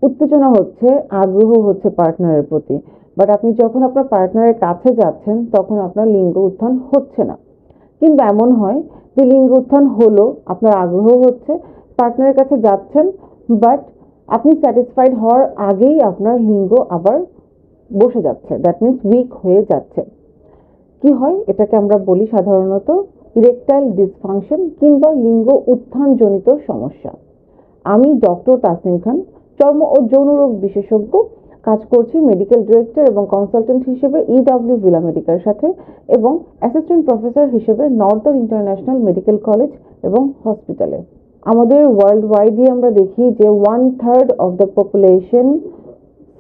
উত্তেজনা হচ্ছে, আগ্রহ হচ্ছে পার্টনারের প্রতি, বাট আপনি যখন আপনার পার্টনারের কাছে যাচ্ছেন তখন আপনার লিঙ্গ উত্থান হচ্ছে না। কিন্তু এমন হয় যে লিঙ্গ উত্থান হলো, আপনার আগ্রহ হচ্ছে, পার্টনারের কাছে যাচ্ছেন, বাট আপনি স্যাটিসফাইড হওয়ার আগেই আপনার লিঙ্গ আবার বসে যাচ্ছে, দ্যাট মিনস উইক হয়ে যাচ্ছে। কি হয়, এটাকে আমরা বলি সাধারণত ইরেকটাইল ডিসফাংশন কিংবা লিঙ্গ উত্থানজনিত সমস্যা। আমি ডক্টর তাসনিম খান, চর্ম ও যৌন রোগ বিশেষজ্ঞ, কাজ করছি মেডিকেল ডিরেক্টর এবং কনসালটেন্ট হিসেবে ইডব্লিউ ভিলা মেডিকেলের সাথে, এবং অ্যাসিস্ট্যান্ট প্রফেসর হিসেবে নর্দার্ন ইন্টারন্যাশনাল মেডিকেল কলেজ এবং হসপিটালে। আমাদের ওয়ার্ল্ড ওয়াইডই আমরা দেখি যে 1/3 অফ দ্য পপুলেশন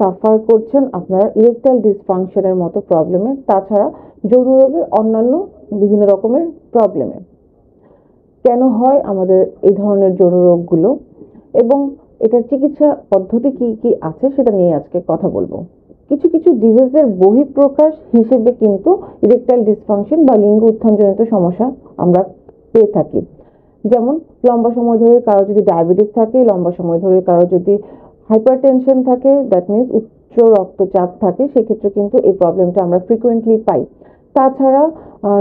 সাফার করছেন আপনারা ইরেকটাইল ডিসফাংশনের মতো প্রবলেমে, তাছাড়া যৌন রোগের অন্যান্য বিভিন্ন রকমের প্রবলেমে। কেন হয় আমাদের এই ধরনের যৌন রোগগুলো এবং এটার চিকিৎসা পদ্ধতি কি কি আছে সেটা নিয়ে আজকে কথা বলবো। কিছু কিছু ডিজিজের বহিঃপ্রকাশ হিসেবে কিন্তু ইরেকটাইল ডিসফাংশন বা লিঙ্গ উত্থানজনিত সমস্যা আমরা পেয়ে থাকি। যেমন লম্বা সময় ধরে কারো যদি ডায়াবেটিস থাকে, লম্বা সময় ধরে কারো যদি হাইপারটেনশন থাকে, দ্যাট মিনস উচ্চ রক্তচাপ থাকে, সেক্ষেত্রে কিন্তু এই প্রবলেমটা আমরা ফ্রিকোয়েন্টলি পাই। তাছাড়া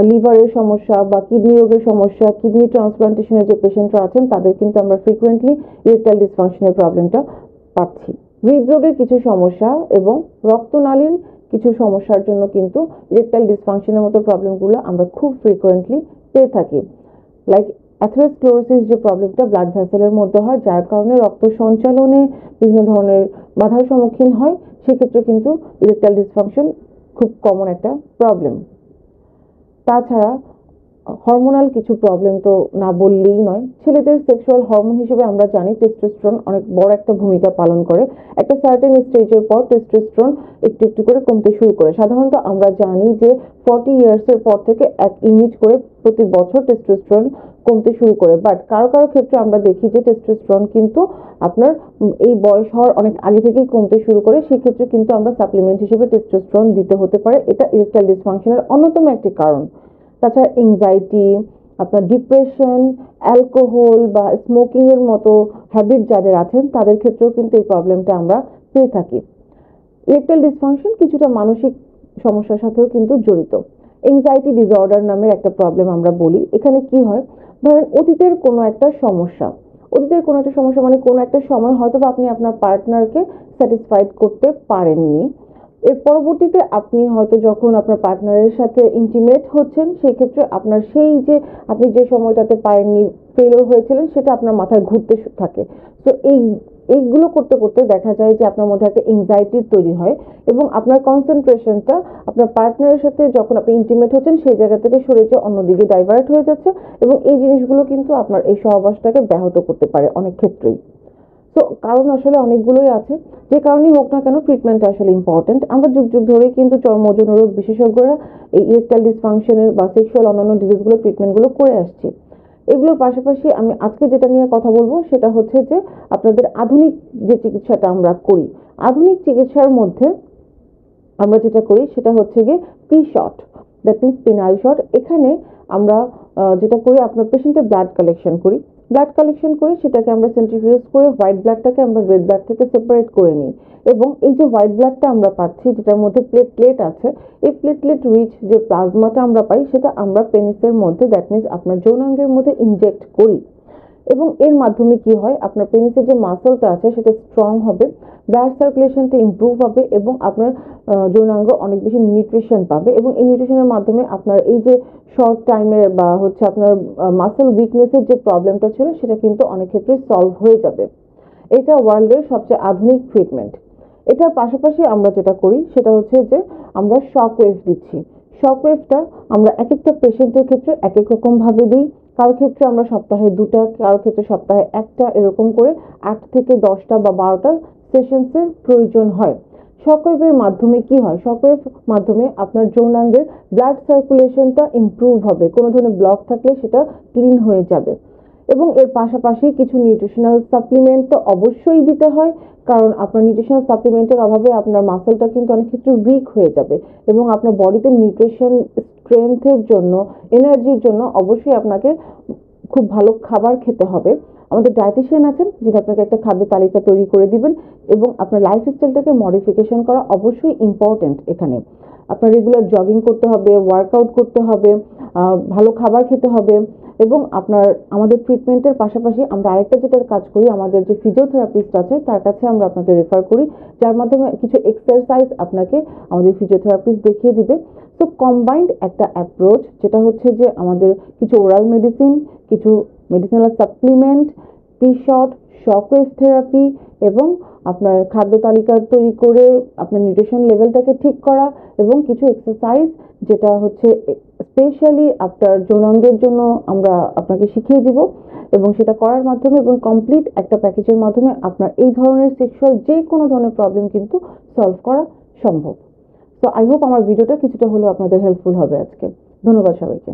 লিভারের সমস্যা বা কিডনি রোগের সমস্যা, কিডনি ট্রান্সপ্লান্টেশনের যে পেশেন্টরা আছেন তাদের কিন্তু আমরা ফ্রিকোয়েন্টলি ইরেকটাইল ডিসফাংশনের প্রবলেমটা পাচ্ছি। হৃদরোগের কিছু সমস্যা এবং রক্তনালীর কিছু সমস্যার জন্য কিন্তু ইরেকটাইল ডিসফাংশনের মতো প্রবলেমগুলো আমরা খুব ফ্রিকোয়েন্টলি পেয়ে থাকি। লাইক অ্যাথেরোস্ক্লেরোসিস যে প্রবলেমটা ব্লাড ভেসেলের মধ্যে হয়, যার কারণে রক্ত সঞ্চালনে বিভিন্ন ধরনের বাধার সম্মুখীন হয়, সেক্ষেত্রে কিন্তু ইরেকটাইল ডিসফাংশন খুব কমন একটা প্রবলেম। তাছাড়া হরমোনাল কিছু প্রবলেম তো না বললেই নয়। ছেলেদের সেক্সুয়াল হরমোন হিসেবে আমরা জানি টেস্টোস্টেরন অনেক বড় একটা ভূমিকা পালন করে। একটা সার্টেন স্টেজের পর টেস্টোস্টেরন একটু একটু করে কমতে শুরু করে। সাধারণত আমরা জানি যে 40 ইয়ার্সের পর থেকে 1 ইউনিট করে প্রতি বছর টেস্টোস্টেরন কমতে শুরু করে, বাট কারো কারো ক্ষেত্রে আমরা দেখি যে টেস্টোস্টেরন কিন্তু আপনার এই বয়স হওয়ার অনেক আগে থেকেই কমতে শুরু করে। সেক্ষেত্রে কিন্তু আমরা সাপ্লিমেন্ট হিসেবে টেস্টোস্টেরন দিতে হতে পারে। এটা ইরেকটাইল ডিসফাংশনের অন্যতম একটি কারণ। তাছাড়া এংজাইটি, আপনার ডিপ্রেশন, অ্যালকোহল বা স্মোকিং এর মতো হ্যাবিট যাদের আছেন তাদের ক্ষেত্রেও কিন্তু এই প্রবলেমটা আমরা পেয়ে থাকি। ইরেকটাইল ডিসফাংশন কিছুটা মানসিক সমস্যার সাথেও কিন্তু জড়িত। এংজাইটি ডিসঅর্ডার নামের একটা প্রবলেম আমরা বলি। এখানে কি হয়, ধরেন অতীতের কোনো একটা সমস্যা, মানে কোনো একটা সময় হয়তো বা আপনি আপনার পার্টনারকে স্যাটিসফাইড করতে পারেননি। এর পরবর্তীতে আপনি হয়তো যখন আপনার পার্টনারের সাথে ইন্টিমেট হচ্ছেন, সেক্ষেত্রে আপনার সেই যে আপনি যে সময়টাতে পারেননি, ফেলিওর হয়েছিলেন, সেটা আপনার মাথায় ঘুরতে থাকে। তো এইগুলো করতে করতে দেখা যায় যে আপনার মধ্যে একটা এংজাইটি তৈরি হয় এবং আপনার কনসেন্ট্রেশনটা আপনার পার্টনারের সাথে যখন আপনি ইন্টিমেট হচ্ছেন সেই জায়গা থেকে সরে যেয়ে অন্যদিকে ডাইভার্ট হয়ে যাচ্ছে, এবং এই জিনিসগুলো কিন্তু আপনার এই সহবাসটাকে ব্যাহত করতে পারে অনেক ক্ষেত্রেই। তো কারণ আসলে অনেকগুলোই আছে, যে কারণেই হোক না কেন ট্রিটমেন্ট আসলে ইম্পর্টেন্ট। আমরা যুগ যুগ ধরেই কিন্তু চর্ম ও যৌন রোগ বিশেষজ্ঞরা এই ইরেকটাইল ডিসফাংশনের বা সেক্সুয়াল অন্যান্য ডিজিজগুলো ট্রিটমেন্টগুলো করে আসছি। এগুলোর পাশাপাশি আমি আজকে যেটা নিয়ে কথা বলবো সেটা হচ্ছে যে আপনাদের আধুনিক যে চিকিৎসাটা আমরা করি, আধুনিক চিকিৎসার মধ্যে আমরা যেটা করি সেটা হচ্ছে গিয়ে P shot, that means penal shot. এখানে আমরা যেটা করি, আপনার পেশেন্টের ব্লাড কালেকশন করি। ব্লাড কালেকশন করে সেটাকে আমরা সেন্ট্রিফিউজ করে হোয়াইট ব্লাডটাকে আমরা রেড ব্লাড থেকে সেপারেট করে নিই, এবং এই যে হোয়াইট ব্লাডটা আমরা পাচ্ছি যেটার মধ্যে প্লেটলেট আছে, এই প্লেটলেট রিচ যে প্লাজমাটা আমরা পাই সেটা আমরা পেনিসের মধ্যে, দ্যাট মিনস আপনার যৌনাঙ্গের মধ্যে ইনজেক্ট করি, এবং এর মাধ্যমে কি হয়, আপনার পেনিসের যে মাসলটা আছে সেটা স্ট্রং হবে, ব্লাড সার্কুলেশনটা ইমপ্রুভ হবে এবং আপনার যৌনাঙ্গ অনেক বেশি নিউট্রিশন পাবে, এবং এই নিউট্রিশনের মাধ্যমে আপনার এই যে শর্ট টাইমের বা হচ্ছে আপনার মাসল উইকনেসের যে প্রবলেমটা ছিল সেটা কিন্তু অনেক ক্ষেত্রে সলভ হয়ে যাবে। এটা ওয়ার্ল্ডের সবচেয়ে আধুনিক ট্রিটমেন্ট। এটার পাশাপাশি আমরা যেটা করি সেটা হচ্ছে যে আমরা শক ওয়েভ দিচ্ছি। শক ওয়েভটা আমরা এক একটা পেশেন্টের ক্ষেত্রে এক এক রকম ভাবে দিই। কারো ক্ষেত্রে আমরা সপ্তাহে 2টা, কারো ক্ষেত্রে সপ্তাহে 1টা, এরকম করে 8 থেকে 10টা বা 12টা সেশনসের প্রয়োজন হয়। শকওয়েভের মাধ্যমে কি হয়, শকওয়েভ মাধ্যমে আপনার যৌনাঙ্গের ব্লাড সার্কুলেশনটা ইমপ্রুভ হবে, কোনো ধরনের ব্লক থাকলে সেটা ক্লিন হয়ে যাবে। এবং এর পাশাপাশি কিছু নিউট্রিশনাল সাপ্লিমেন্ট তো অবশ্যই দিতে হয়, কারণ আপনার নিউট্রিশনাল সাপ্লিমেন্টের অভাবে আপনার মাসলটা কিন্তু অনেক ক্ষেত্রে উইক হয়ে যাবে, এবং আপনার বডিতে নিউট্রিশন স্ট্রেংথের জন্য, এনার্জির জন্য অবশ্যই আপনাকে খুব ভালো খাবার খেতে হবে। আমাদের ডায়েটিশিয়ান আছেন যিনি আপনাকে একটা খাদ্য তালিকা তৈরি করে দিবেন, এবং আপনার লাইফস্টাইলটাকে মডিফিকেশন করা অবশ্যই ইম্পর্টেন্ট এখানে। আপনার রেগুলার জগিং করতে হবে, ওয়ার্কআউট করতে হবে, ভালো খাবার খেতে হবে, এবং আমাদের ট্রিটমেন্টের পাশাপাশি আমরা আরেকটা যেটা কাজ করি, আমাদের যে ফিজিওথেরাপিস্ট আছে তার কাছে আমরা আপনাকে রেফার করি, যার মাধ্যমে কিছু এক্সারসাইজ আপনাকে আমাদের ফিজিওথেরাপিস্ট দেখিয়ে দিবে। তো কম্বাইন্ড একটা অ্যাপ্রোচ, যেটা হচ্ছে যে আমাদের কিছু ওরাল মেডিসিন, কিছু মেডিসিনাল সাপ্লিমেন্ট, পিশট, শকওয়েভ থেরাপি, এবং আপনার খাদ্য তালিকা তৈরি করে আপনার নিউট্রিশন লেভেলটাকে ঠিক করা, এবং কিছু এক্সারসাইজ যেটা হচ্ছে স্পেশালি আপনার যৌনাঙ্গের জন্য আমরা আপনাকে শিখিয়ে দিব, এবং সেটা করার মাধ্যমে এবং কমপ্লিট একটা প্যাকেজের মাধ্যমে আপনার এই ধরনের সেক্সুয়াল যে কোনো ধরনের প্রবলেম কিন্তু সলভ করা সম্ভব। তো আই হোপ আমার ভিডিওটা কিছুটা হলেও আপনাদের হেল্পফুল হবে আজকে। ধন্যবাদ সবাইকে।